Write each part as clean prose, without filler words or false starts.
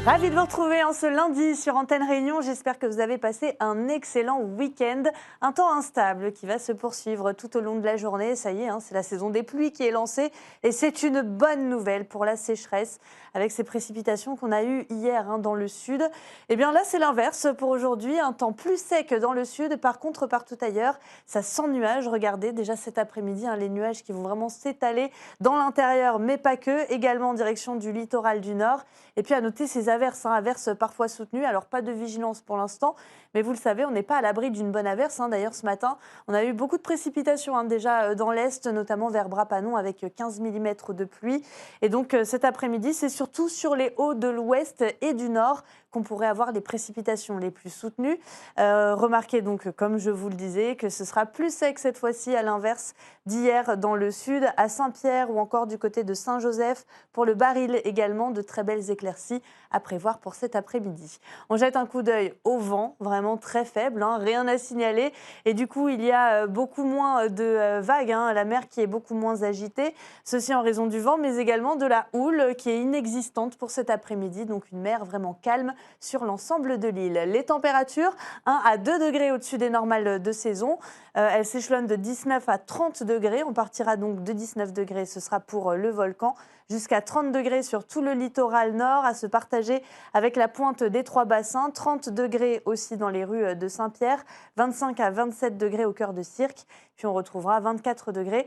Ravi de vous retrouver en ce lundi sur Antenne Réunion. J'espère que vous avez passé un excellent week-end. Un temps instable qui va se poursuivre tout au long de la journée. Ça y est, c'est la saison des pluies qui est lancée et c'est une bonne nouvelle pour la sécheresse avec ces précipitations qu'on a eues hier dans le sud. Eh bien là, c'est l'inverse pour aujourd'hui. Un temps plus sec dans le sud. Par contre, partout ailleurs, ça sent nuages. Regardez déjà cet après-midi, les nuages qui vont vraiment s'étaler dans l'intérieur, mais pas que. Également en direction du littoral du nord. Et puis à noter ces averses parfois soutenues. Alors pas de vigilance pour l'instant, mais vous le savez, on n'est pas à l'abri d'une bonne averse. D'ailleurs, ce matin, on a eu beaucoup de précipitations déjà dans l'Est, notamment vers Bras-Panon avec 15 mm de pluie. Et donc cet après-midi, c'est surtout sur les hauts de l'Ouest et du Nord qu'on pourrait avoir les précipitations les plus soutenues. Remarquez donc, comme je vous le disais, que ce sera plus sec cette fois-ci à l'inverse d'hier dans le sud, à Saint-Pierre ou encore du côté de Saint-Joseph. Pour le Baril également, de très belles éclaircies à prévoir pour cet après-midi. On jette un coup d'œil au vent, vraiment très faible, rien à signaler. Et du coup, il y a beaucoup moins de vagues, la mer qui est beaucoup moins agitée. Ceci en raison du vent, mais également de la houle qui est inexistante pour cet après-midi. Donc une mer vraiment calme sur l'ensemble de l'île. Les températures, 1 à 2 degrés au-dessus des normales de saison. Elles s'échelonnent de 19 à 30 degrés. On partira donc de 19 degrés, ce sera pour le volcan, jusqu'à 30 degrés sur tout le littoral nord, à se partager avec la pointe des Trois Bassins. 30 degrés aussi dans les rues de Saint-Pierre, 25 à 27 degrés au cœur de Cirque. Puis on retrouvera 24 degrés,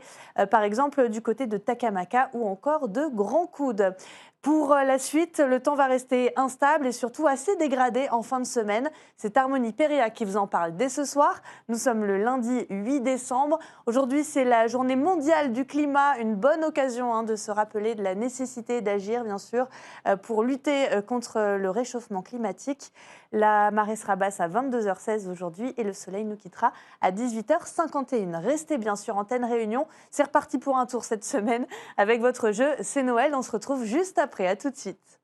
par exemple, du côté de Takamaka ou encore de Grand Coude. Pour la suite, le temps va rester instable et surtout assez dégradé en fin de semaine. C'est Harmonie Péréa qui vous en parle dès ce soir. Nous sommes le lundi 8 décembre. Aujourd'hui, c'est la journée mondiale du climat. Une bonne occasion de se rappeler de la nécessité d'agir, bien sûr, pour lutter contre le réchauffement climatique. La marée sera basse à 22h16 aujourd'hui et le soleil nous quittera à 18h51. Restez bien sûr Antenne Réunion. C'est reparti pour un tour cette semaine avec votre jeu C'est Noël. On se retrouve juste après. À tout de suite.